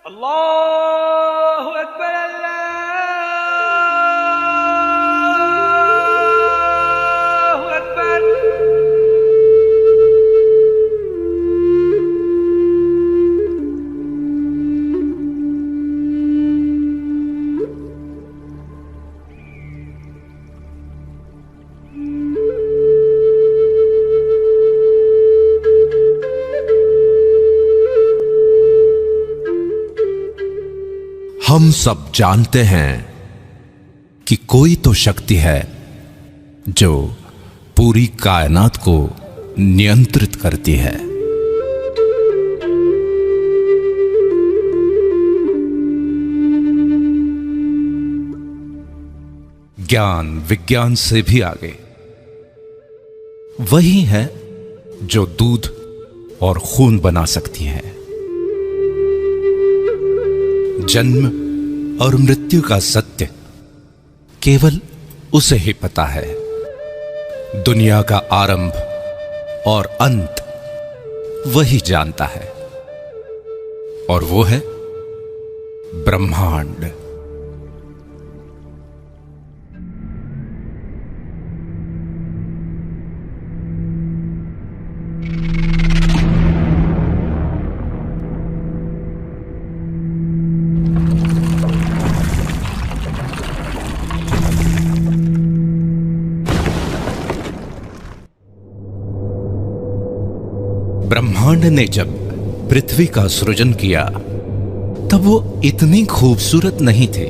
अल्लाहु अकबर, अल्लाहु अकबर। हम सब जानते हैं कि कोई तो शक्ति है जो पूरी कायनात को नियंत्रित करती है। ज्ञान विज्ञान से भी आगे वही है जो दूध और खून बना सकती है। जन्म और मृत्यु का सत्य केवल उसे ही पता है। दुनिया का आरंभ और अंत वही जानता है, और वो है ब्रह्मांड। ब्रह्मांड ने जब पृथ्वी का सृजन किया तब वो इतनी खूबसूरत नहीं थे।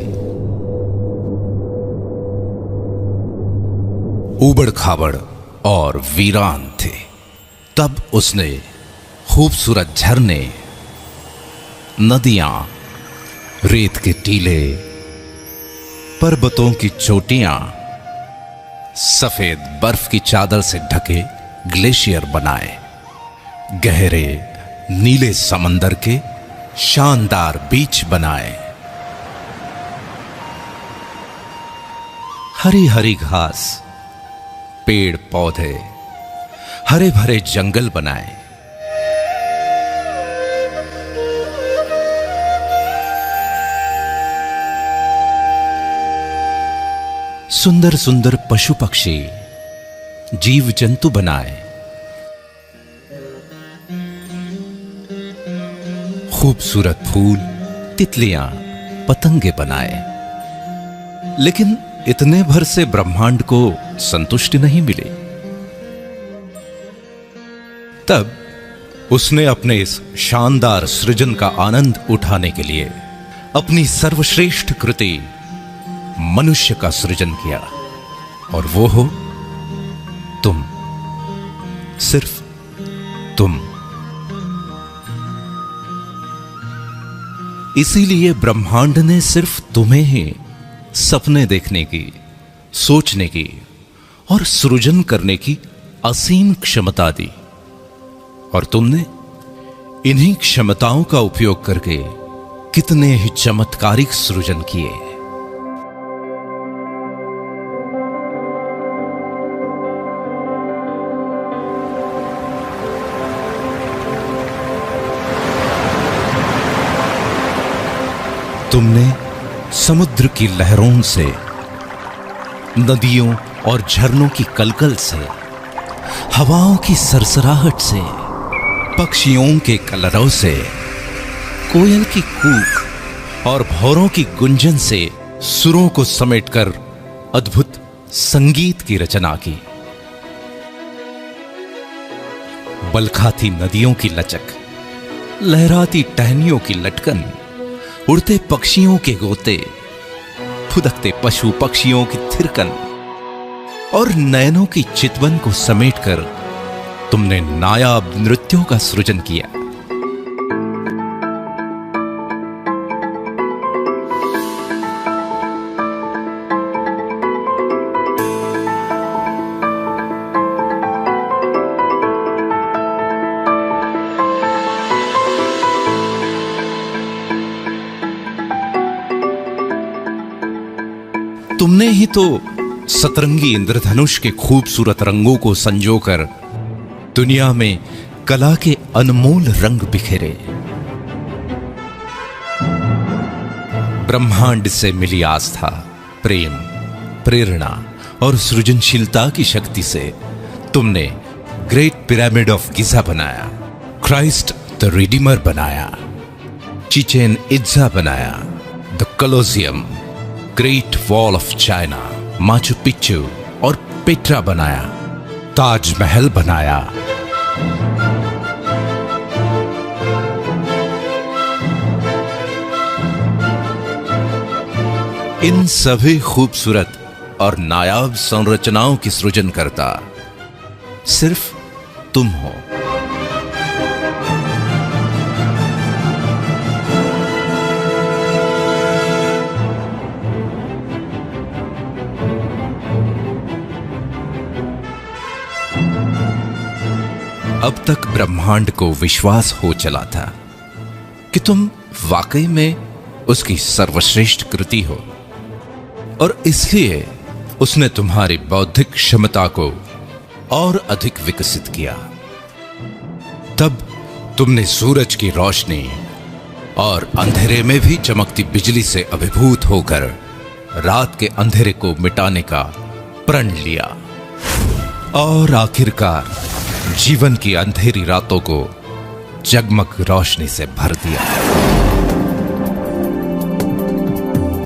उबड़ खाबड़ और वीरान थे। तब उसने खूबसूरत झरने, नदियां, रेत के टीले, पर्वतों की चोटियां, सफेद बर्फ की चादर से ढके ग्लेशियर बनाए, गहरे नीले समंदर के शानदार बीच बनाए, हरी हरी घास, पेड़ पौधे, हरे भरे जंगल बनाए। सुंदर सुंदर पशु पक्षी, जीव जंतु बनाए। खूबसूरत फूल, तितलियां, पतंगे बनाए। लेकिन इतने भर से ब्रह्मांड को संतुष्टि नहीं मिली। तब उसने अपने इस शानदार सृजन का आनंद उठाने के लिए अपनी सर्वश्रेष्ठ कृति मनुष्य का सृजन किया, और वो हो तुम, सिर्फ तुम। इसीलिए ब्रह्मांड ने सिर्फ तुम्हें ही सपने देखने की, सोचने की और सृजन करने की असीम क्षमता दी, और तुमने इन्हीं क्षमताओं का उपयोग करके कितने ही चमत्कारिक सृजन किए। तुमने समुद्र की लहरों से, नदियों और झरनों की कलकल से, हवाओं की सरसराहट से, पक्षियों के कलरव से, कोयल की कूक और भौरों की गुंजन से सुरों को समेटकर अद्भुत संगीत की रचना की। बलखाती नदियों की लचक, लहराती टहनियों की लटकन, उड़ते पक्षियों के गोते, फुदकते पशु पक्षियों की थिरकन और नयनों की चितवन को समेटकर तुमने नायाब नृत्यों का सृजन किया। तुमने ही तो सतरंगी इंद्रधनुष के खूबसूरत रंगों को संजोकर दुनिया में कला के अनमोल रंग बिखेरे। ब्रह्मांड से मिली आस्था, प्रेम, प्रेरणा और सृजनशीलता की शक्ति से तुमने ग्रेट पिरामिड ऑफ गिजा बनाया, क्राइस्ट द रिडीमर बनाया, चिचेन इट्जा बनाया, the Colosseum, great wall of China, Machu Picchu और पेट्रा बनाया, ताजमहल बनाया। इन सभी खूबसूरत और नायाब संरचनाओं की सृजन करता सिर्फ तुम हो। अब तक ब्रह्मांड को विश्वास हो चला था कि तुम वाकई में उसकी सर्वश्रेष्ठ कृति हो, और इसलिए उसने तुम्हारी बौद्धिक क्षमता को और अधिक विकसित किया। तब तुमने सूरज की रोशनी और अंधेरे में भी चमकती बिजली से अभिभूत होकर रात के अंधेरे को मिटाने का प्रण लिया, और आखिरकार जीवन की अंधेरी रातों को जगमग रोशनी से भर दिया।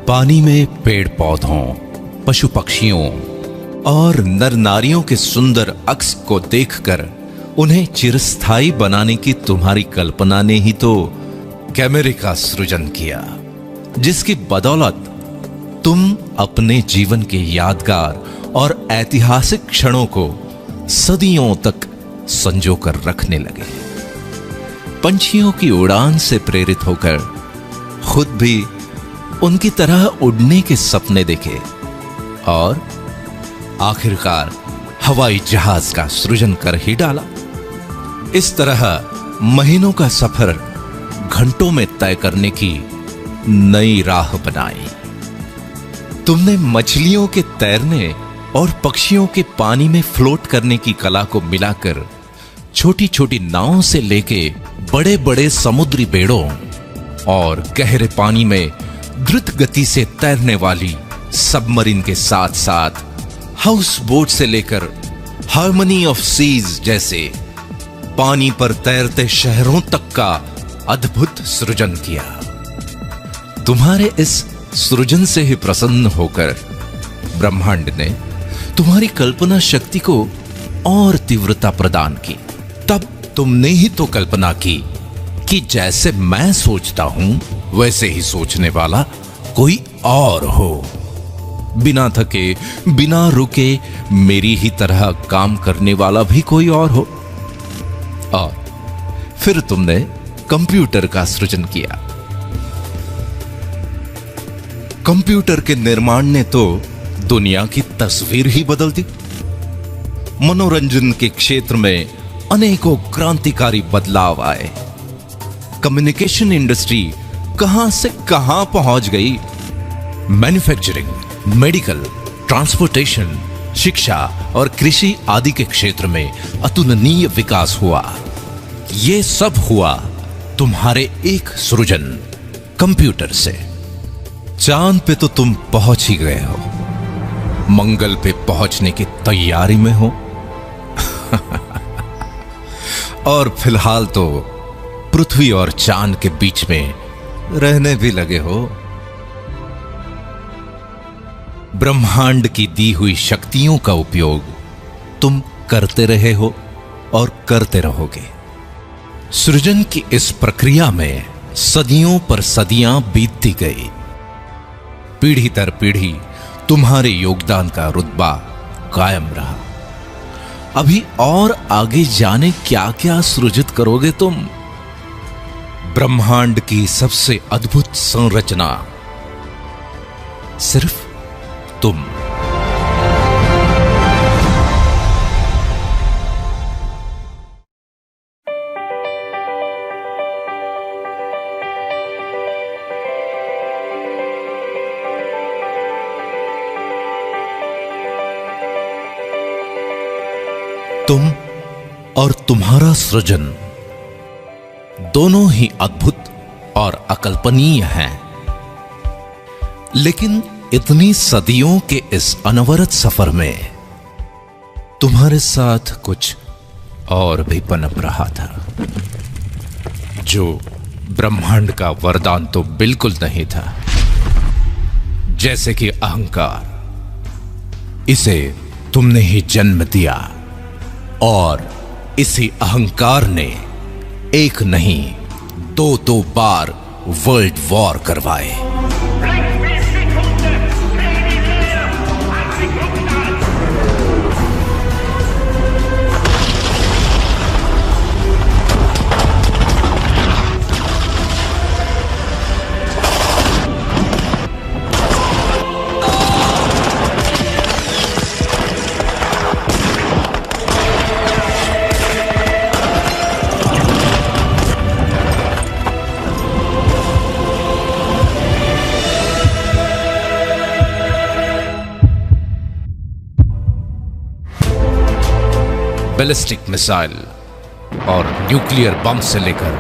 पानी में पेड़ पौधों, पशु पक्षियों और नर नारियों के सुंदर अक्स को देखकर उन्हें चिरस्थायी बनाने की तुम्हारी कल्पना ने ही तो कैमरे का सृजन किया, जिसकी बदौलत तुम अपने जीवन के यादगार और ऐतिहासिक क्षणों को सदियों तक संजो कर रखने लगे। पंछियों की उड़ान से प्रेरित होकर खुद भी उनकी तरह उड़ने के सपने देखे, और आखिरकार हवाई जहाज का सृजन कर ही डाला। इस तरह महीनों का सफर घंटों में तय करने की नई राह बनाई। तुमने मछलियों के तैरने और पक्षियों के पानी में फ्लोट करने की कला को मिलाकर छोटी छोटी नावों से लेके बड़े बड़े समुद्री बेड़ों और गहरे पानी में द्रुत गति से तैरने वाली सबमरीन के साथ साथ हाउस बोट से लेकर हार्मनी ऑफ सीज जैसे पानी पर तैरते शहरों तक का अद्भुत सृजन किया। तुम्हारे इस सृजन से ही प्रसन्न होकर ब्रह्मांड ने तुम्हारी कल्पना शक्ति को और तीव्रता प्रदान की। तब तुमने ही तो कल्पना की कि जैसे मैं सोचता हूं वैसे ही सोचने वाला कोई और हो, बिना थके बिना रुके मेरी ही तरह काम करने वाला भी कोई और हो। और फिर तुमने कंप्यूटर का सृजन किया। कंप्यूटर के निर्माण ने तो दुनिया की तस्वीर ही बदल दी। मनोरंजन के क्षेत्र में अनेकों क्रांतिकारी बदलाव आए। कम्युनिकेशन इंडस्ट्री कहां से कहां पहुंच गई। मैन्युफैक्चरिंग, मेडिकल, ट्रांसपोर्टेशन, शिक्षा और कृषि आदि के क्षेत्र में अतुलनीय विकास हुआ। यह सब हुआ तुम्हारे एक सृजन कंप्यूटर से। चांद पे तो तुम पहुंच ही गए हो, मंगल पे पहुंचने की तैयारी में हो और फिलहाल तो पृथ्वी और चांद के बीच में रहने भी लगे हो। ब्रह्मांड की दी हुई शक्तियों का उपयोग तुम करते रहे हो और करते रहोगे। सृजन की इस प्रक्रिया में सदियों पर सदियां बीतती गई। पीढ़ी दर पीढ़ी तुम्हारे योगदान का रुतबा कायम रहा। अभी और आगे जाने क्या क्या सृजित करोगे तुम। ब्रह्मांड की सबसे अद्भुत संरचना सिर्फ तुम। तुम और तुम्हारा सृजन दोनों ही अद्भुत और अकल्पनीय हैं। लेकिन इतनी सदियों के इस अनवरत सफर में तुम्हारे साथ कुछ और भी पनप रहा था, जो ब्रह्मांड का वरदान तो बिल्कुल नहीं था। जैसे कि अहंकार, इसे तुमने ही जन्म दिया और इसी अहंकार ने एक नहीं दो बार वर्ल्ड वॉर करवाए। बैलिस्टिक मिसाइल और न्यूक्लियर बम से लेकर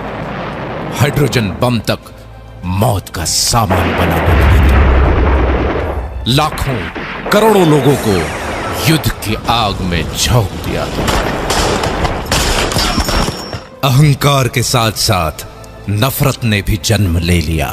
हाइड्रोजन बम तक मौत का सामान बनाने लगे थे। लाखों करोड़ों लोगों को युद्ध की आग में झोंक दिया था। अहंकार के साथ साथ नफरत ने भी जन्म ले लिया।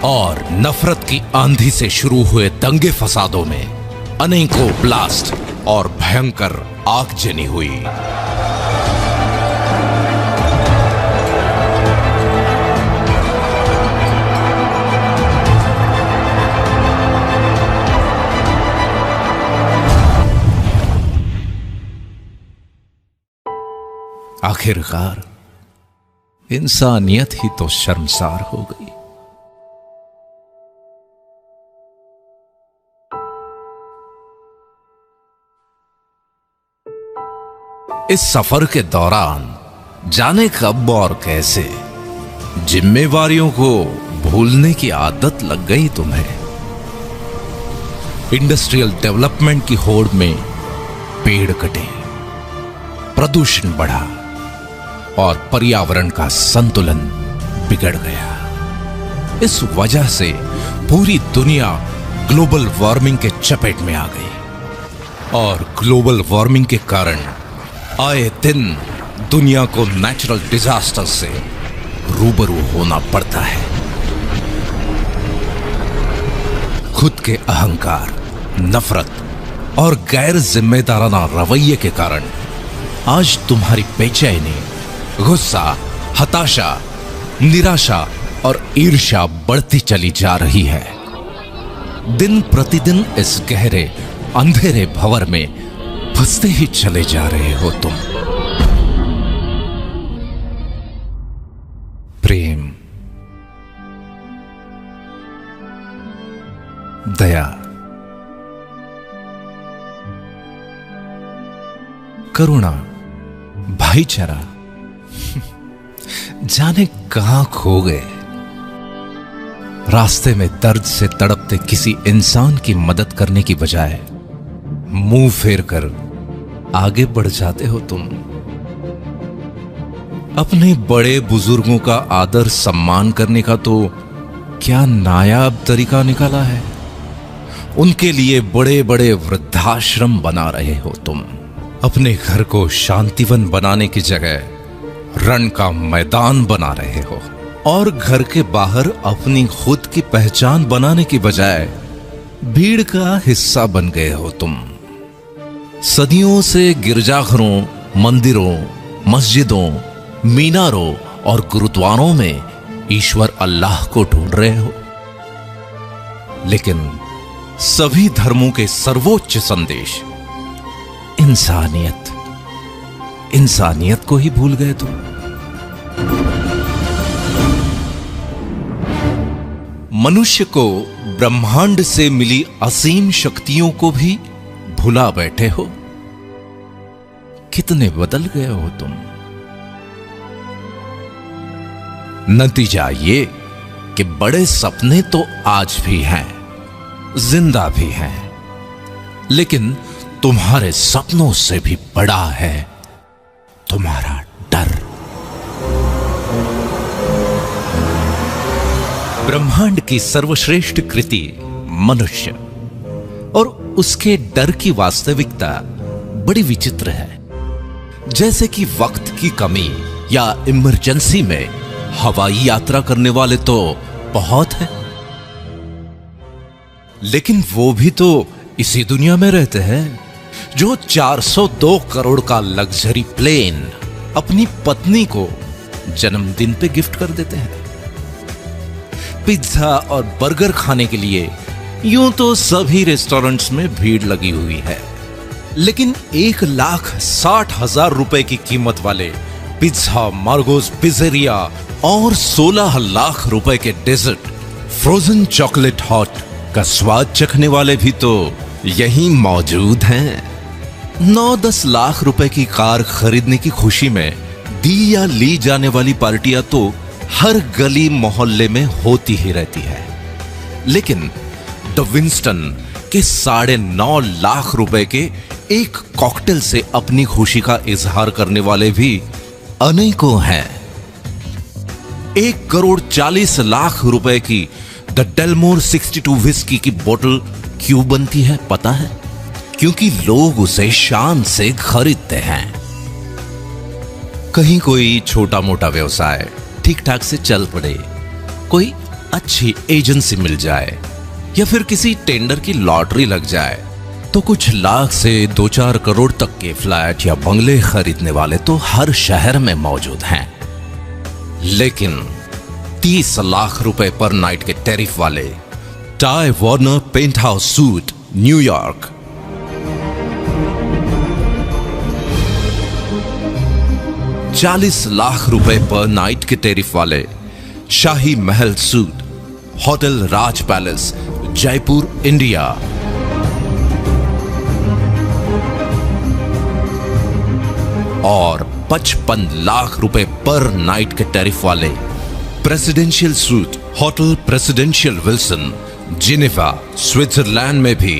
और नफरत की आंधी से शुरू हुए दंगे फसादों में अनेकों ब्लास्ट और भयंकर आगजनी हुई। आखिरकार इंसानियत ही तो शर्मसार हो गई। इस सफर के दौरान जाने कब और कैसे जिम्मेवारियों को भूलने की आदत लग गई तुम्हें। इंडस्ट्रियल डेवलपमेंट की होड़ में पेड़ कटे, प्रदूषण बढ़ा और पर्यावरण का संतुलन बिगड़ गया। इस वजह से पूरी दुनिया ग्लोबल वार्मिंग के चपेट में आ गई और ग्लोबल वार्मिंग के कारण आए दिन दुनिया को नेचुरल डिजास्टर से रूबरू होना पड़ता है। खुद के अहंकार, नफरत और गैर जिम्मेदाराना रवैये के कारण आज तुम्हारी बेचैनी, गुस्सा, हताशा, निराशा और ईर्ष्या बढ़ती चली जा रही है। दिन प्रतिदिन इस गहरे अंधेरे भंवर में फंसते ही चले जा रहे हो तुम। प्रेम, दया, करुणा, भाईचारा जाने कहां खो गए। रास्ते में दर्द से तड़पते किसी इंसान की मदद करने की बजाय मुंह फेर कर आगे बढ़ जाते हो तुम। अपने बड़े बुजुर्गों का आदर सम्मान करने का तो क्या नायाब तरीका निकाला है। उनके लिए बड़े बड़े वृद्धाश्रम बना रहे हो तुम। अपने घर को शांतिवन बनाने की जगह रण का मैदान बना रहे हो और घर के बाहर अपनी खुद की पहचान बनाने की बजाय भीड़ का हिस्सा बन गए हो तुम। सदियों से गिरजाघरों, मंदिरों, मस्जिदों, मीनारों और गुरुद्वारों में ईश्वर अल्लाह को ढूंढ रहे हो, लेकिन सभी धर्मों के सर्वोच्च संदेश इंसानियत को ही भूल गए तुम। मनुष्य को ब्रह्मांड से मिली असीम शक्तियों को भी भुला बैठे हो। कितने बदल गए हो तुम। नतीजा ये कि बड़े सपने तो आज भी हैं, जिंदा भी हैं, लेकिन तुम्हारे सपनों से भी बड़ा है तुम्हारा डर। ब्रह्मांड की सर्वश्रेष्ठ कृति मनुष्य और उसके डर की वास्तविकता बड़ी विचित्र है। जैसे कि वक्त की कमी या इमरजेंसी में हवाई यात्रा करने वाले तो बहुत हैं, लेकिन वो भी तो इसी दुनिया में रहते हैं जो 402 करोड़ का लग्जरी प्लेन अपनी पत्नी को जन्मदिन पे गिफ्ट कर देते हैं। पिज्जा और बर्गर खाने के लिए यूं तो सभी रेस्टोरेंट्स में भीड़ लगी हुई है, लेकिन 1,60,000 रुपए की कीमत वाले पिज्जा, मार्गोस पिज़्ज़ेरिया और 16 लाख रुपए के डेजर्ट, फ्रोजन चॉकलेट हॉट का स्वाद चखने वाले भी तो यहीं मौजूद हैं। 9-10 लाख रुपए की कार खरीदने की खुशी में दी या ली जाने वाली पार्टियां तो हर गली मोहल्ले में होती ही रहती है, लेकिन द विंस्टन के 9.5 लाख रुपए के एक कॉकटेल से अपनी खुशी का इजहार करने वाले भी अनेकों हैं। 1,40 लाख रुपए की द डेलमोर 62 विस्की की बोतल क्यों बनती है पता है? क्योंकि लोग उसे शान से खरीदते हैं। कहीं कोई छोटा मोटा व्यवसाय ठीक ठाक से चल पड़े, कोई अच्छी एजेंसी मिल जाए या फिर किसी टेंडर की लॉटरी लग जाए तो कुछ लाख से 2-4 करोड़ तक के फ्लैट या बंगले खरीदने वाले तो हर शहर में मौजूद हैं। लेकिन 30 लाख रुपए पर नाइट के टैरिफ वाले Ty Warner penthouse suite New York, 40 lakh रुपए पर नाइट के टैरिफ वाले Shahi Mahal suite hotel Raj palace Jaipur India, और 55 लाख रुपए पर नाइट के टैरिफ वाले presidential suite hotel presidential Wilson Geneva Switzerland में भी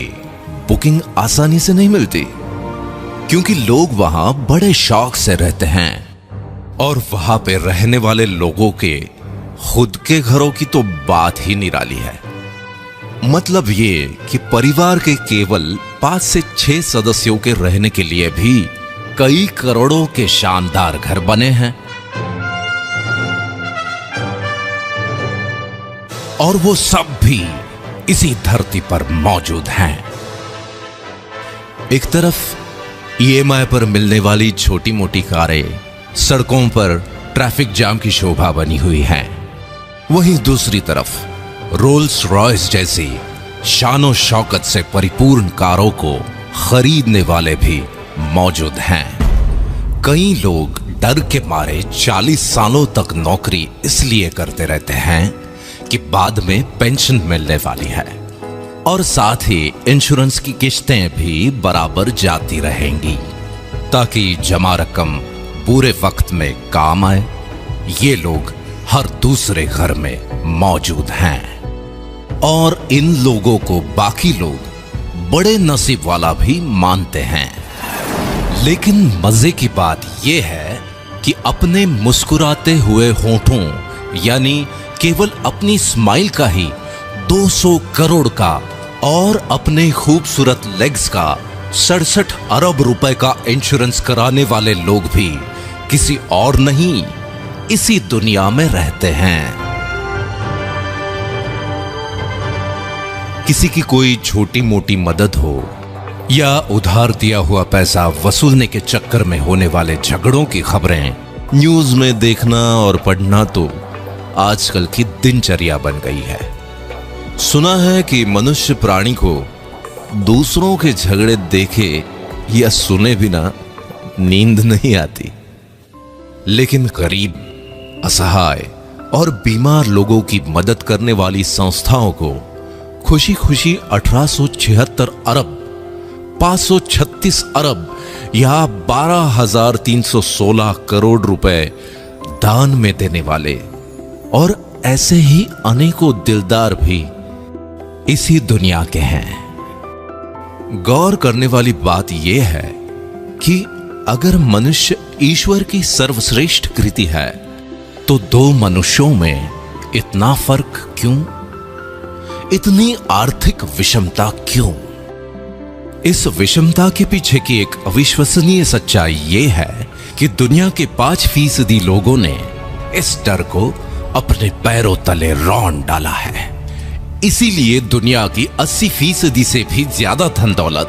बुकिंग आसानी से नहीं मिलती, क्योंकि लोग वहां बड़े शौक से रहते हैं और वहां पे रहने वाले लोगों के खुद के घरों की तो बात ही निराली है। मतलब ये कि परिवार के केवल 5 से 6 सदस्यों के रहने के लिए भी कई करोड़ों के शानदार घर बने हैं, और वो सब भी इसी धरती पर मौजूद हैं। एक तरफ ईएमआई पर मिलने वाली छोटी मोटी कारें सड़कों पर ट्रैफिक जाम की शोभा बनी हुई हैं, वहीं दूसरी तरफ रोल्स रॉयस जैसी शानो शौकत से परिपूर्ण कारों को खरीदने वाले भी मौजूद हैं। कई लोग डर के मारे 40 सालों तक नौकरी इसलिए करते रहते हैं कि बाद में पेंशन मिलने वाली है, और साथ ही इंश्योरेंस की किश्तें भी बराबर जाती रहेंगी ताकि जमा रकम पूरे वक्त में काम आए। ये लोग हर दूसरे घर में मौजूद हैं, और इन लोगों को बाकी लोग बड़े नसीब वाला भी मानते हैं। लेकिन मजे की बात यह है कि अपने मुस्कुराते हुए होठों यानी केवल अपनी स्माइल का ही 200 करोड़ का और अपने खूबसूरत लेग्स का 67 अरब रुपए का इंश्योरेंस कराने वाले लोग भी किसी और नहीं इसी दुनिया में रहते हैं। किसी की कोई छोटी मोटी मदद हो या उधार दिया हुआ पैसा वसूलने के चक्कर में होने वाले झगड़ों की खबरें न्यूज में देखना और पढ़ना तो आजकल की दिनचर्या बन गई है। सुना है कि मनुष्य प्राणी को दूसरों के झगड़े देखे या सुने बिना नींद नहीं आती, लेकिन गरीब, असहाय और बीमार लोगों की मदद करने वाली संस्थाओं को खुशी खुशी 1876 अरब 536 अरब या 12,316 करोड़ रुपए दान में देने वाले और ऐसे ही अनेकों दिलदार भी इसी दुनिया के हैं। गौर करने वाली बात यह है कि अगर मनुष्य ईश्वर की सर्वश्रेष्ठ कृति है तो दो मनुष्यों में इतना फर्क क्यों? इतनी आर्थिक विषमता क्यों? इस विषमता के पीछे की एक अविश्वसनीय सच्चाई यह है कि दुनिया के 5% लोगों ने इस डर को अपने पैरों तले रौंद डाला है। इसीलिए दुनिया की 80% से भी ज्यादा धन दौलत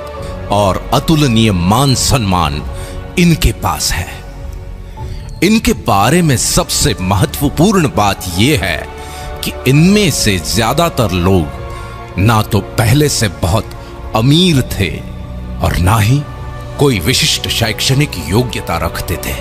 और अतुलनीय मान सम्मान इनके पास है। इनके बारे में सबसे महत्वपूर्ण बात यह है कि इनमें से ज्यादातर लोग ना तो पहले से बहुत अमीर थे और ना ही कोई विशिष्ट शैक्षणिक योग्यता रखते थे।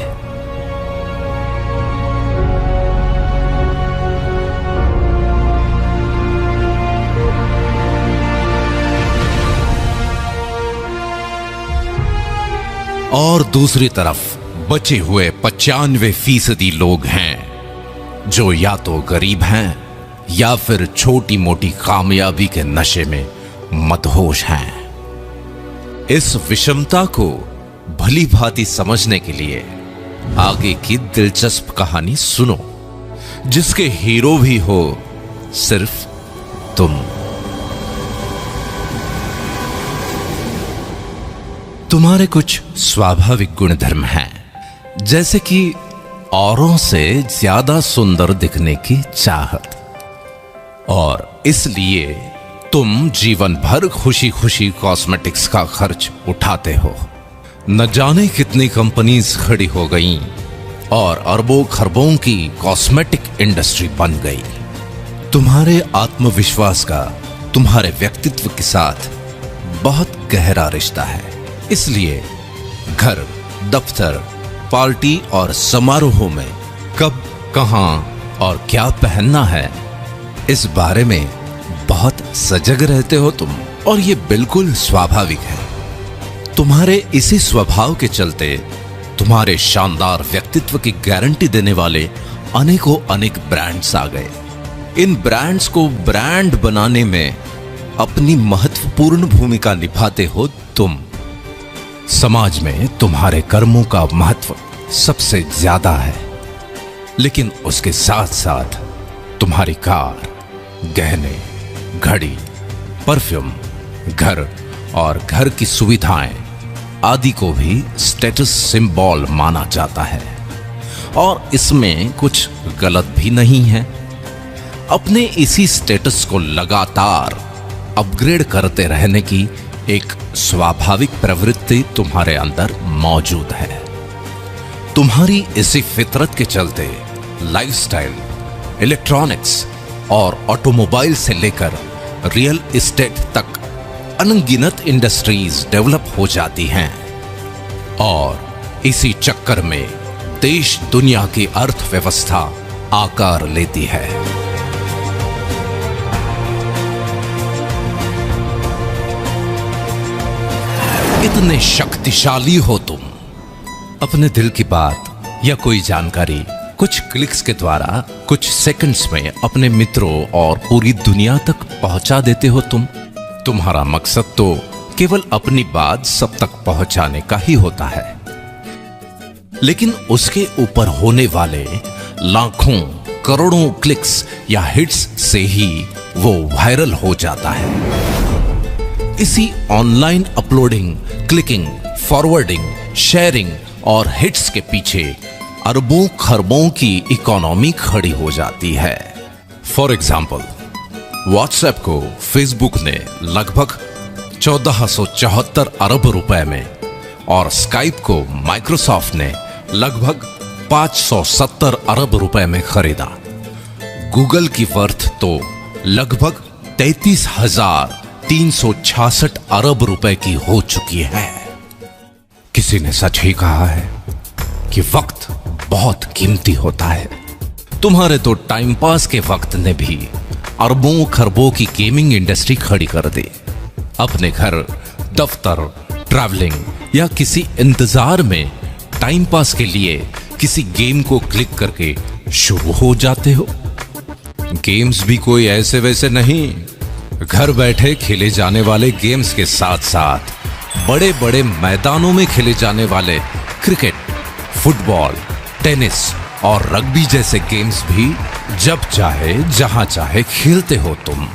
और दूसरी तरफ बचे हुए 95% लोग हैं जो या तो गरीब हैं या फिर छोटी मोटी कामयाबी के नशे में मदहोश हैं। इस विषमता को भली भांति समझने के लिए आगे की दिलचस्प कहानी सुनो, जिसके हीरो भी हो सिर्फ तुम। तुम्हारे कुछ स्वाभाविक गुणधर्म हैं, जैसे कि औरों से ज्यादा सुंदर दिखने की चाहत, और इसलिए तुम जीवन भर खुशी खुशी कॉस्मेटिक्स का खर्च उठाते हो। न जाने कितनी कंपनीज खड़ी हो गईं और अरबों खरबों की कॉस्मेटिक इंडस्ट्री बन गई। तुम्हारे आत्मविश्वास का तुम्हारे व्यक्तित्व के साथ बहुत गहरा रिश्ता है। इसलिए घर, दफ्तर, पार्टी और समारोहों में कब, कहां और क्या पहनना है, इस बारे में बहुत सजग रहते हो तुम, और ये बिल्कुल स्वाभाविक है। तुम्हारे इसी स्वभाव के चलते तुम्हारे शानदार व्यक्तित्व की गारंटी देने वाले अनेकों अनेक ब्रांड्स आ गए। इन ब्रांड्स को ब्रांड बनाने में अपनी महत्वपूर्ण भूमिका निभाते हो तुम। समाज में तुम्हारे कर्मों का महत्व सबसे ज्यादा है, लेकिन उसके साथ साथ तुम्हारी कार, गहने, घड़ी, परफ्यूम, घर और घर की सुविधाएं आदि को भी स्टेटस सिंबल माना जाता है, और इसमें कुछ गलत भी नहीं है। अपने इसी स्टेटस को लगातार अपग्रेड करते रहने की एक स्वाभाविक प्रवृत्ति तुम्हारे अंदर मौजूद है। तुम्हारी इसी फितरत के चलते लाइफस्टाइल, इलेक्ट्रॉनिक्स और ऑटोमोबाइल से लेकर रियल एस्टेट तक अनगिनत इंडस्ट्रीज डेवलप हो जाती हैं, और इसी चक्कर में देश दुनिया की अर्थव्यवस्था आकार लेती है। इतने शक्तिशाली हो तुम। अपने दिल की बात या कोई जानकारी कुछ क्लिक्स के द्वारा कुछ सेकंड्स में अपने मित्रों और पूरी दुनिया तक पहुंचा देते हो तुम। तुम्हारा मकसद तो केवल अपनी बात सब तक पहुंचाने का ही होता है, लेकिन उसके ऊपर होने वाले लाखों करोड़ों क्लिक्स या हिट्स से ही वो वायरल हो जाता है। इसी online uploading, clicking, forwarding, sharing और हिट्स के पीछे अरबों खरबों की इकोनॉमी खड़ी हो जाती है। फॉर एग्जाम्पल, व्हाट्सएप को फेसबुक ने लगभग 1474 अरब रुपए में, और स्काइप को माइक्रोसॉफ्ट ने लगभग 570 अरब रुपए में खरीदा। गूगल की वर्थ तो लगभग 33,366 अरब रुपए की हो चुकी है। किसी ने सच ही कहा है कि वक्त बहुत कीमती होता है। तुम्हारे तो टाइम पास के वक्त ने भी अरबों खरबों की गेमिंग इंडस्ट्री खड़ी कर दी। अपने घर, दफ्तर, ट्रैवलिंग या किसी इंतजार में टाइम पास के लिए किसी गेम को क्लिक करके शुरू हो जाते हो। गेम्स भी कोई ऐसे वैसे नहीं, घर बैठे खेले जाने वाले गेम्स के साथ साथ बड़े बड़े मैदानों में खेले जाने वाले क्रिकेट, फुटबॉल, टेनिस और रग्बी जैसे गेम्स भी जब चाहे जहां चाहे खेलते हो तुम।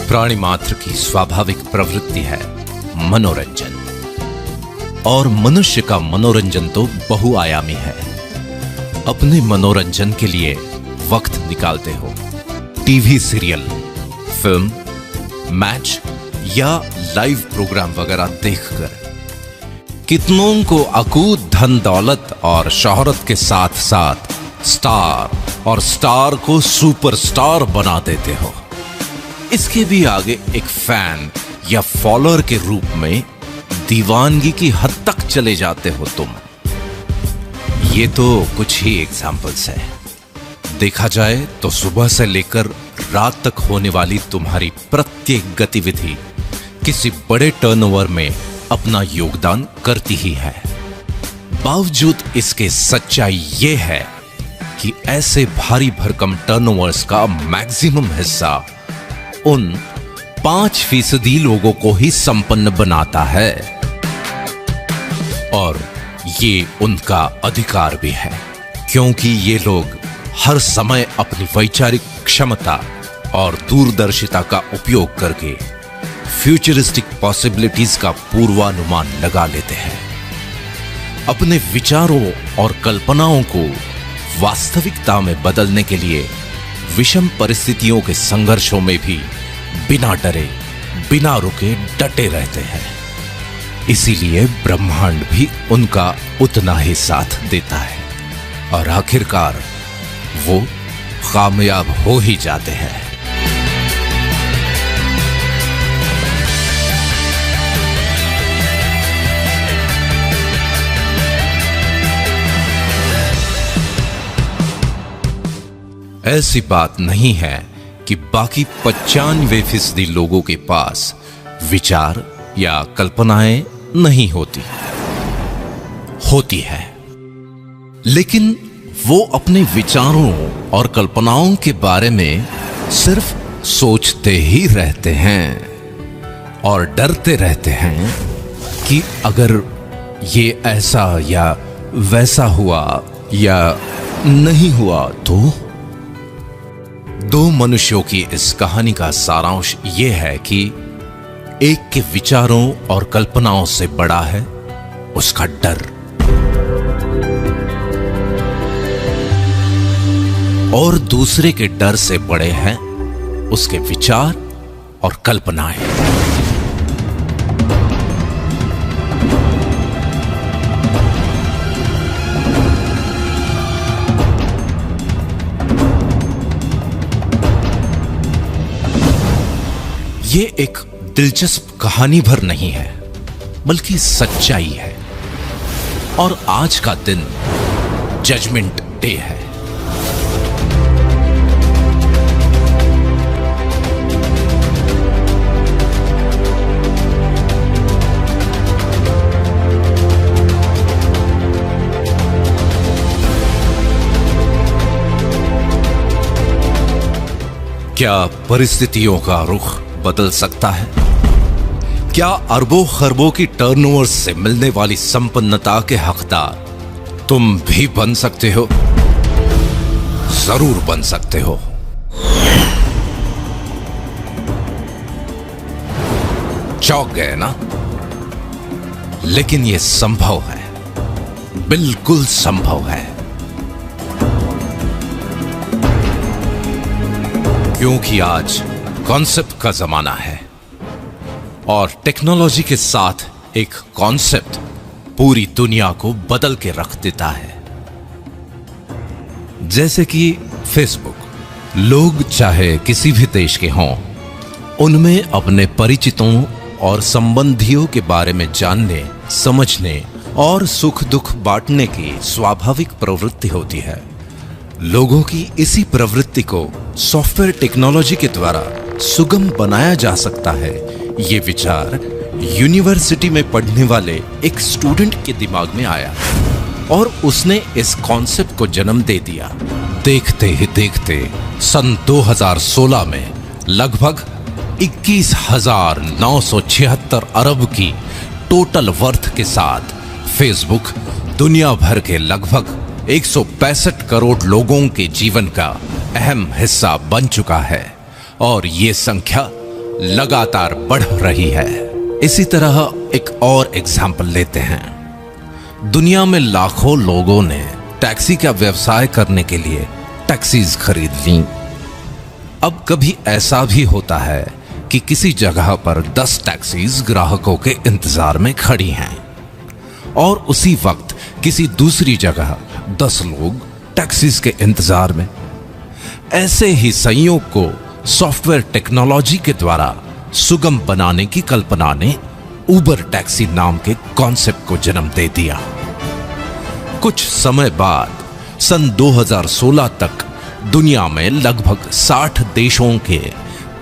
प्राणी मात्र की स्वाभाविक प्रवृत्ति है मनोरंजन, और मनुष्य का मनोरंजन तो बहुआयामी है। अपने मनोरंजन के लिए वक्त निकालते हो टीवी सीरियल, फिल्म, मैच या लाइव प्रोग्राम वगैरह देखकर। कितनों को अकूत धन दौलत और शोहरत के साथ साथ स्टार और स्टार को सुपरस्टार बना देते हो। इसके भी आगे एक फैन या फॉलोअर के रूप में दीवानगी की हद तक चले जाते हो तुम। ये तो कुछ ही एग्जाम्पल्स है। देखा जाए तो सुबह से लेकर रात तक होने वाली तुम्हारी प्रत्येक गतिविधि किसी बड़े टर्नओवर में अपना योगदान करती ही है। बावजूद इसके सच्चाई ये है कि ऐसे भारी भरकम टर्नओवर्स का मैक्सिमम हिस्सा उन 5% लोगों को ही संपन्न बनाता है, और ये उनका अधिकार भी है, क्योंकि ये लोग हर समय अपनी वैचारिक क्षमता और दूरदर्शिता का उपयोग करके फ्यूचरिस्टिक पॉसिबिलिटीज का पूर्वानुमान लगा लेते हैं। अपने विचारों और कल्पनाओं को वास्तविकता में बदलने के लिए विषम परिस्थितियों के संघर्षों में भी बिना डरे, बिना रुके डटे रहते हैं। इसीलिए ब्रह्मांड भी उनका उतना ही साथ देता है, और आखिरकार वो कामयाब हो ही जाते हैं। ऐसी बात नहीं है कि बाकी 95% लोगों के पास विचार या कल्पनाएं नहीं होती है, लेकिन वो अपने विचारों और कल्पनाओं के बारे में सिर्फ सोचते ही रहते हैं और डरते रहते हैं कि अगर ये ऐसा या वैसा हुआ या नहीं हुआ तो। दो मनुष्यों की इस कहानी का सारांश यह है कि एक के विचारों और कल्पनाओं से बड़ा है उसका डर, और दूसरे के डर से बड़े हैं उसके विचार और कल्पनाएं। ये एक दिलचस्प कहानी भर नहीं है, बल्कि सच्चाई है। और आज का दिन जजमेंट डे है। क्या परिस्थितियों का रुख बदल सकता है? क्या अरबों खरबों की टर्नओवर से मिलने वाली संपन्नता के हकदार तुम भी बन सकते हो? जरूर बन सकते हो। चौंक गए ना? लेकिन यह संभव है, बिल्कुल संभव है, क्योंकि आज कॉन्सेप्ट का जमाना है, और टेक्नोलॉजी के साथ एक कॉन्सेप्ट पूरी दुनिया को बदल के रख देता है। जैसे कि फेसबुक। लोग चाहे किसी भी देश के हों, उनमें अपने परिचितों और संबंधियों के बारे में जानने, समझने और सुख दुख बांटने की स्वाभाविक प्रवृत्ति होती है। लोगों की इसी प्रवृत्ति को सॉफ्टवेयर टेक्नोलॉजी के द्वारा सुगम बनाया जा सकता है। ये विचार यूनिवर्सिटी में पढ़ने वाले एक स्टूडेंट के दिमाग में आया और उसने इस कॉन्सेप्ट को जन्म दे दिया। देखते ही देखते सन 2016 में लगभग 21,976 अरब की टोटल वर्थ के साथ फेसबुक दुनिया भर के लगभग 165 करोड़ लोगों के जीवन का अहम हिस्सा बन चुका है और ये संख्या लगातार बढ़ रही है। इसी तरह एक और एग्जाम्पल लेते हैं। दुनिया में लाखों लोगों ने टैक्सी का व्यवसाय करने के लिए टैक्सीज खरीद ली। अब कभी ऐसा भी होता है कि किसी जगह पर 10 टैक्सीज ग्राहकों के इंतजार में खड़ी हैं और उसी वक्त किसी दूसरी जगह 10 लोग टैक्सीज के इंतजार में। ऐसे ही संयोग को सॉफ्टवेयर टेक्नोलॉजी के द्वारा सुगम बनाने की कल्पना ने उबर टैक्सी नाम के कॉन्सेप्ट को जन्म दे दिया। कुछ समय बाद सन 2016 तक दुनिया में लगभग 60 देशों के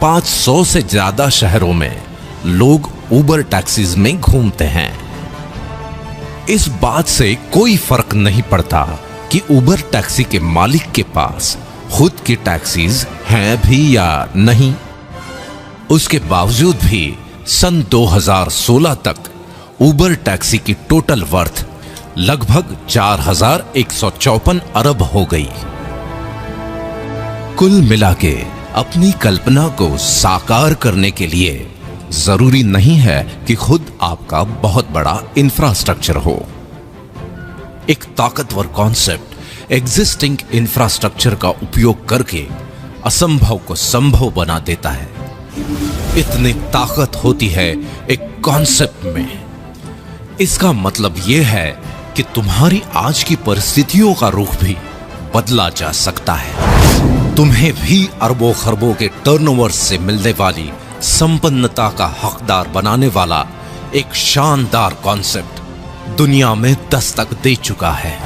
500 से ज्यादा शहरों में लोग उबर टैक्सीज में घूमते हैं। इस बात से कोई फर्क नहीं पड़ता कि उबर टैक्सी के मालिक के पास खुद की टैक्सीज हैं भी या नहीं। उसके बावजूद भी सन 2016 तक उबर टैक्सी की टोटल वर्थ लगभग 4,154 अरब हो गई। कुल मिलाके अपनी कल्पना को साकार करने के लिए जरूरी नहीं है कि खुद आपका बहुत बड़ा इंफ्रास्ट्रक्चर हो। एक ताकतवर कॉन्सेप्ट एग्जिस्टिंग इंफ्रास्ट्रक्चर का उपयोग करके असंभव को संभव बना देता है। इतनी ताकत होती है एक कॉन्सेप्ट में। इसका मतलब यह है कि तुम्हारी आज की परिस्थितियों का रुख भी बदला जा सकता है। तुम्हें भी अरबों खरबों के टर्नओवर से मिलने वाली संपन्नता का हकदार बनाने वाला एक शानदार कॉन्सेप्ट दुनिया में दस्तक दे चुका है।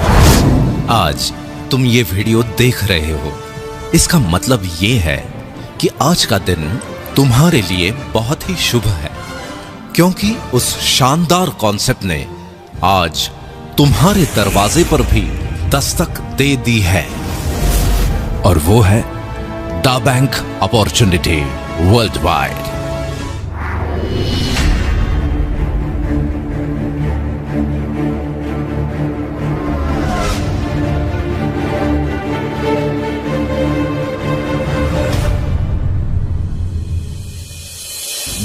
आज तुम ये वीडियो देख रहे हो, इसका मतलब ये है कि आज का दिन तुम्हारे लिए बहुत ही शुभ है, क्योंकि उस शानदार कॉन्सेप्ट ने आज तुम्हारे दरवाजे पर भी दस्तक दे दी है और वो है दा बैंक अपॉर्चुनिटी वर्ल्ड वाइड।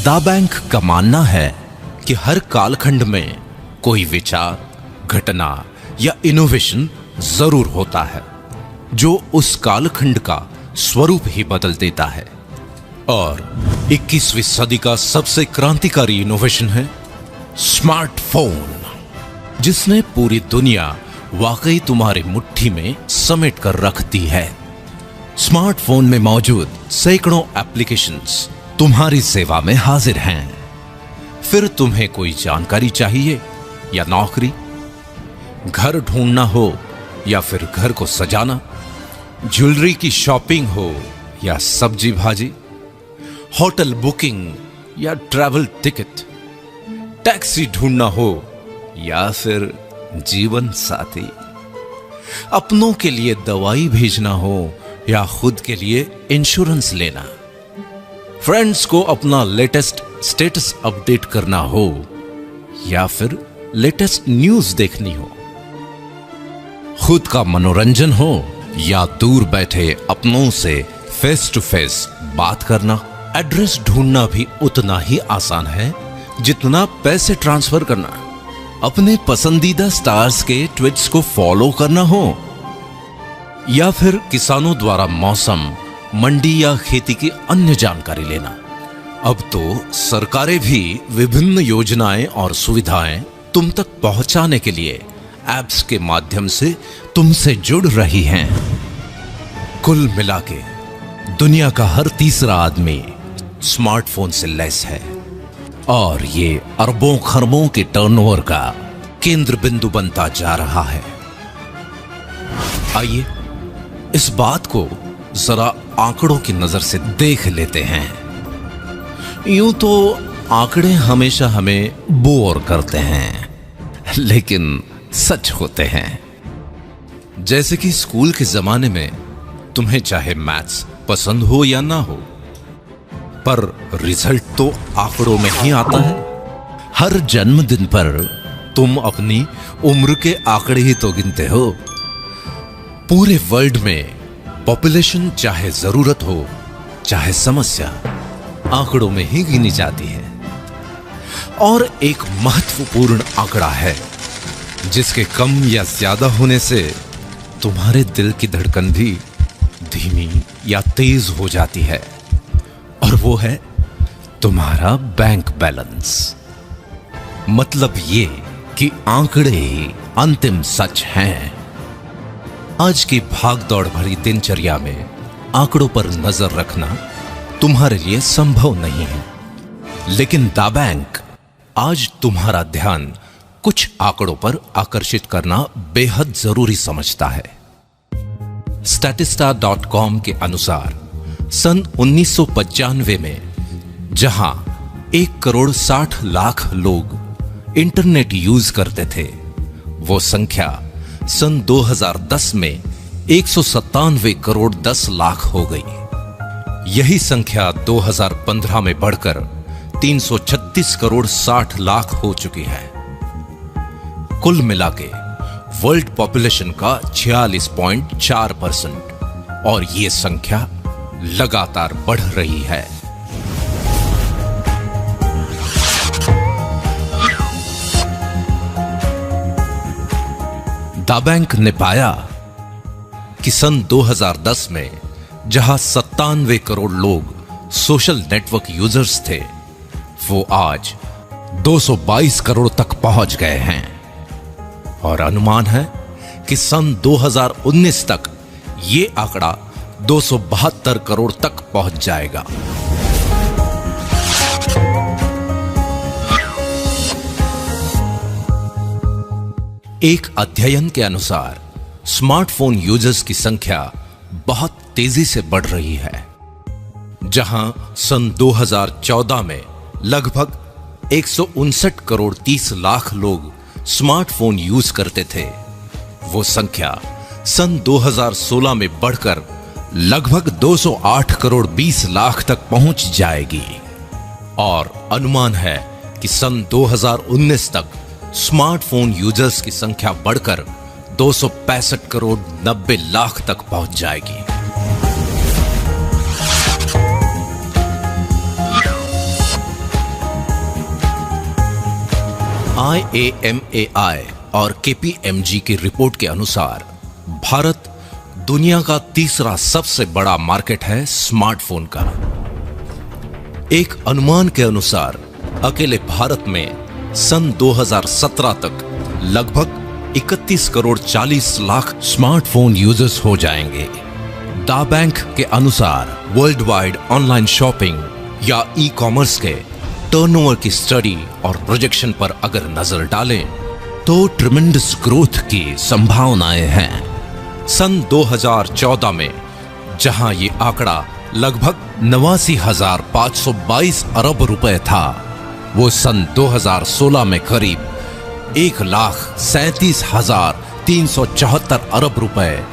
दा बैंक का मानना है कि हर कालखंड में कोई विचार, घटना या इनोवेशन जरूर होता है जो उस कालखंड का स्वरूप ही बदल देता है। और 21वीं सदी का सबसे क्रांतिकारी इनोवेशन है स्मार्टफोन, जिसने पूरी दुनिया वाकई तुम्हारी मुट्ठी में समेट कर रख दी है। स्मार्टफोन में मौजूद सैकड़ों एप्लीकेशंस तुम्हारी सेवा में हाजिर हैं। फिर तुम्हें कोई जानकारी चाहिए या नौकरी, घर ढूंढना हो या फिर घर को सजाना, ज्वेलरी की शॉपिंग हो या सब्जी भाजी, होटल बुकिंग या ट्रैवल टिकट, टैक्सी ढूंढना हो या फिर जीवन साथी, अपनों के लिए दवाई भेजना हो या खुद के लिए इंश्योरेंस लेना, फ्रेंड्स को अपना लेटेस्ट स्टेटस अपडेट करना हो या फिर लेटेस्ट न्यूज देखनी हो, खुद का मनोरंजन हो या दूर बैठे अपनों से फेस टू फेस बात करना। एड्रेस ढूंढना भी उतना ही आसान है जितना पैसे ट्रांसफर करना। अपने पसंदीदा स्टार्स के ट्वीट्स को फॉलो करना हो या फिर किसानों द्वारा मौसम, मंडी या खेती की अन्य जानकारी लेना। अब तो सरकारें भी विभिन्न योजनाएं और सुविधाएं तुम तक पहुंचाने के लिए ऐप्स के माध्यम से तुमसे जुड़ रही हैं। कुल मिलाके दुनिया का हर तीसरा आदमी स्मार्टफोन से लैस है और ये अरबों खरबों के टर्नओवर का केंद्र बिंदु बनता जा रहा है। आइए इस बात को जरा आंकड़ों की नजर से देख लेते हैं। यूं तो आंकड़े हमेशा हमें बोर करते हैं, लेकिन सच होते हैं। जैसे कि स्कूल के जमाने में तुम्हें चाहे मैथ्स पसंद हो या ना हो, पर रिजल्ट तो आंकड़ों में ही आता है। हर जन्मदिन पर तुम अपनी उम्र के आंकड़े ही तो गिनते हो। पूरे वर्ल्ड में पॉपुलेशन चाहे जरूरत हो चाहे समस्या, आंकड़ों में ही गिनी जाती है। और एक महत्वपूर्ण आंकड़ा है जिसके कम या ज्यादा होने से तुम्हारे दिल की धड़कन भी धीमी या तेज हो जाती है, और वो है तुम्हारा बैंक बैलेंस। मतलब ये कि आंकड़े ही अंतिम सच हैं। आज की भागदौड़ भरी दिनचर्या में आंकड़ों पर नजर रखना तुम्हारे लिए संभव नहीं है, लेकिन दा बैंक आज तुम्हारा ध्यान कुछ आंकड़ों पर आकर्षित करना बेहद जरूरी समझता है। statista.com के अनुसार सन 1995 में जहां 1,60,00,000 लोग इंटरनेट यूज करते थे, वो संख्या सन 2010 में 197 करोड़ 10 लाख हो गई। यही संख्या 2015 में बढ़कर 336 करोड़ 60 लाख हो चुकी है। कुल मिलाके वर्ल्ड पॉपुलेशन का 46.4%, और ये संख्या लगातार बढ़ रही है। दा बैंक ने पाया कि सन 2010 में जहां 97 करोड़ लोग सोशल नेटवर्क यूजर्स थे, वो आज 222 करोड़ तक पहुंच गए हैं। और अनुमान है कि सन 2019 तक ये आंकड़ा 272 करोड़ तक पहुंच जाएगा। एक अध्ययन के अनुसार स्मार्टफोन यूजर्स की संख्या बहुत तेजी से बढ़ रही है। जहां सन 2014 में लगभग 159 करोड़ 30 लाख लोग स्मार्टफोन यूज करते थे, वो संख्या सन 2016 में बढ़कर लगभग 208 करोड़ 20 लाख तक पहुंच जाएगी। और अनुमान है कि सन 2019 तक स्मार्टफोन यूजर्स की संख्या बढ़कर 265 करोड़ 90 लाख तक पहुंच जाएगी। IAMAI और KPMG की रिपोर्ट के अनुसार भारत दुनिया का तीसरा सबसे बड़ा मार्केट है स्मार्टफोन का। एक अनुमान के अनुसार अकेले भारत में सन 2017 तक लगभग 31 करोड़ 40 लाख स्मार्टफोन यूजर्स हो जाएंगे। दा बैंक के अनुसार वर्ल्ड वाइड ऑनलाइन शॉपिंग या ई कॉमर्स के टर्नओवर की स्टडी और प्रोजेक्शन पर अगर नजर डालें तो ट्रिमेंडस ग्रोथ की संभावनाएं हैं। सन 2014 में जहां ये आंकड़ा लगभग 89,522 अरब रुपए था, वो सन 2016 में करीब 1,37,374 अरब रुपए,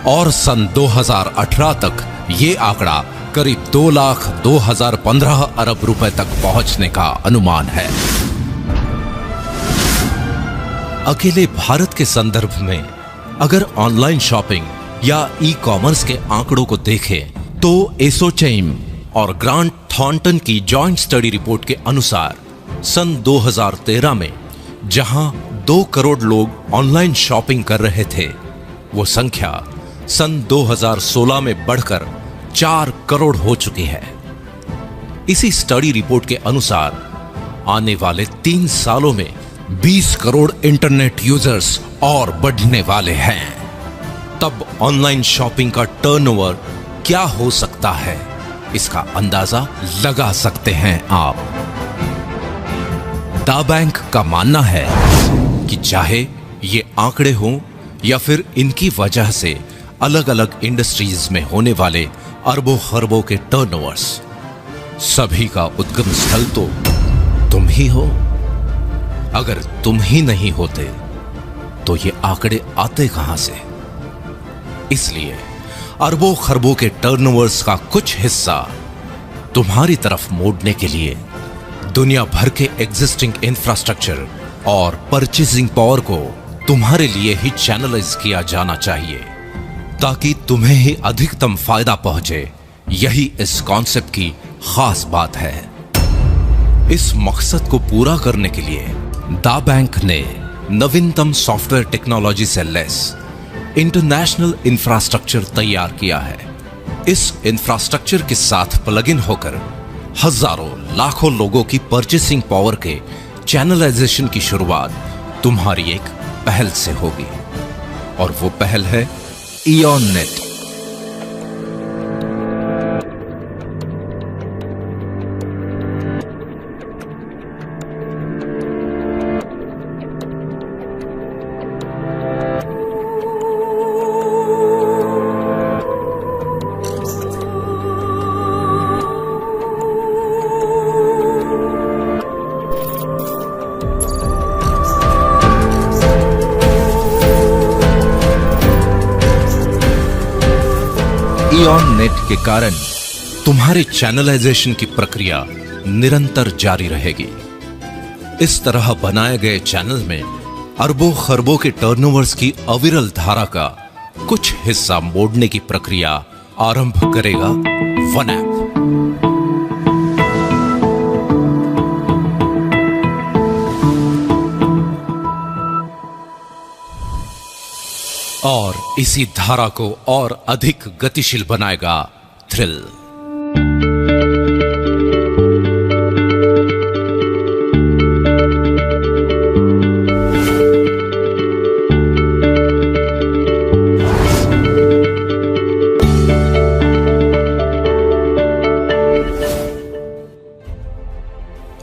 और सन 2018 तक ये आंकड़ा करीब 2,02,015 अरब रुपए तक पहुंचने का अनुमान है। अकेले भारत के संदर्भ में अगर ऑनलाइन शॉपिंग या ई कॉमर्स के आंकड़ों को देखें तो एसोचैम और ग्रांट थॉर्नटन की जॉइंट स्टडी रिपोर्ट के अनुसार सन 2013 में जहां 2 करोड़ लोग ऑनलाइन शॉपिंग कर रहे थे, वो संख्या सन 2016 में बढ़कर 4 करोड़ हो चुकी है। इसी स्टडी रिपोर्ट के अनुसार आने वाले 3 सालों में 20 करोड़ इंटरनेट यूजर्स और बढ़ने वाले हैं। तब ऑनलाइन शॉपिंग का टर्नओवर क्या हो सकता है, इसका अंदाजा लगा सकते हैं आप। दा बैंक का मानना है कि चाहे ये आंकड़े हों या फिर इनकी वजह से अलग अलग इंडस्ट्रीज में होने वाले अरबों खरबों के टर्नओवर्स, सभी का उद्गम स्थल तो तुम ही हो। अगर तुम ही नहीं होते तो ये आंकड़े आते कहां से? इसलिए अरबों खरबों के टर्नओवर्स का कुछ हिस्सा तुम्हारी तरफ मोड़ने के लिए दुनिया भर के एग्जिस्टिंग इंफ्रास्ट्रक्चर और परचेसिंग पावर को तुम्हारे लिए ही चैनलाइज किया जाना चाहिए, ताकि तुम्हें ही अधिकतम फायदा पहुंचे। यही इस कॉन्सेप्ट की खास बात है। इस मकसद को पूरा करने के लिए दा बैंक ने नवीनतम सॉफ्टवेयर टेक्नोलॉजी से लेस इंटरनेशनल इंफ्रास्ट्रक्चर तैयार किया है। इस इंफ्रास्ट्रक्चर के साथ प्लग इन होकर हजारों लाखों लोगों की परचेसिंग पावर के चैनलाइजेशन की शुरुआत तुम्हारी एक पहल से होगी, और वो पहल है इयॉन नेट। इयॉन नेट के कारण तुम्हारे चैनलाइजेशन की प्रक्रिया निरंतर जारी रहेगी। इस तरह बनाए गए चैनल में अरबों खरबों के टर्नओवर्स की अविरल धारा का कुछ हिस्सा मोड़ने की प्रक्रिया आरंभ करेगा वन ऐप। और इसी धारा को और अधिक गतिशील बनाएगा थ्रिल।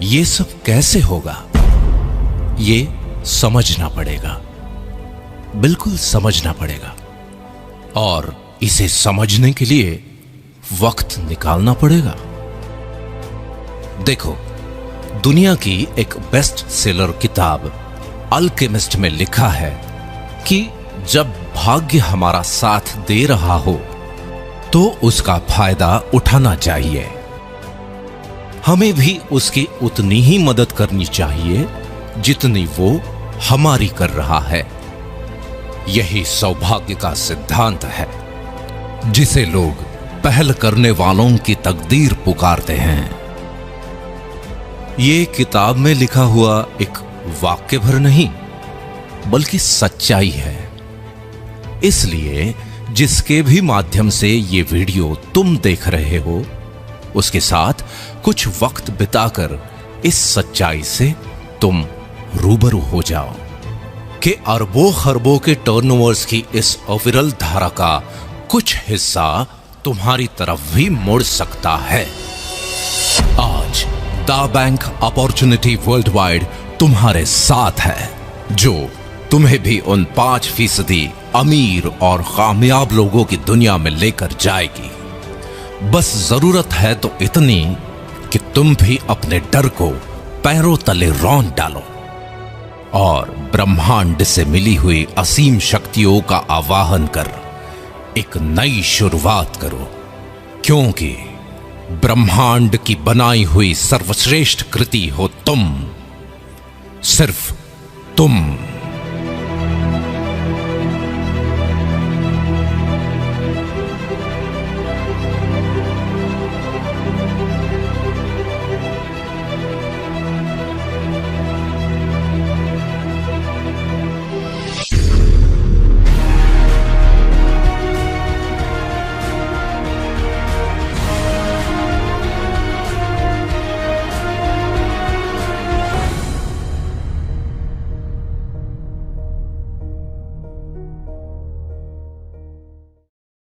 ये सब कैसे होगा, ये समझना पड़ेगा, बिल्कुल समझना पड़ेगा। और इसे समझने के लिए वक्त निकालना पड़ेगा। देखो, दुनिया की एक बेस्ट सेलर किताब अल्केमिस्ट में लिखा है कि जब भाग्य हमारा साथ दे रहा हो तो उसका फायदा उठाना चाहिए। हमें भी उसकी उतनी ही मदद करनी चाहिए जितनी वो हमारी कर रहा है। यही सौभाग्य का सिद्धांत है, जिसे लोग पहल करने वालों की तकदीर पुकारते हैं। ये किताब में लिखा हुआ एक वाक्य भर नहीं, बल्कि सच्चाई है। इसलिए जिसके भी माध्यम से ये वीडियो तुम देख रहे हो, उसके साथ कुछ वक्त बिताकर इस सच्चाई से तुम रूबरू हो जाओ कि अरबों खरबों के टर्नओवर्स की इस अविरल धारा का कुछ हिस्सा तुम्हारी तरफ भी मुड़ सकता है। आज दा बैंक अपॉर्चुनिटी वर्ल्ड वाइड तुम्हारे साथ है, जो तुम्हें भी उन 5% अमीर और कामयाब लोगों की दुनिया में लेकर जाएगी। बस जरूरत है तो इतनी कि तुम भी अपने डर को पैरों तले रौंद डालो और ब्रह्मांड से मिली हुई असीम शक्तियों का आवाहन कर एक नई शुरुआत करो, क्योंकि ब्रह्मांड की बनाई हुई सर्वश्रेष्ठ कृति हो तुम, सिर्फ तुम।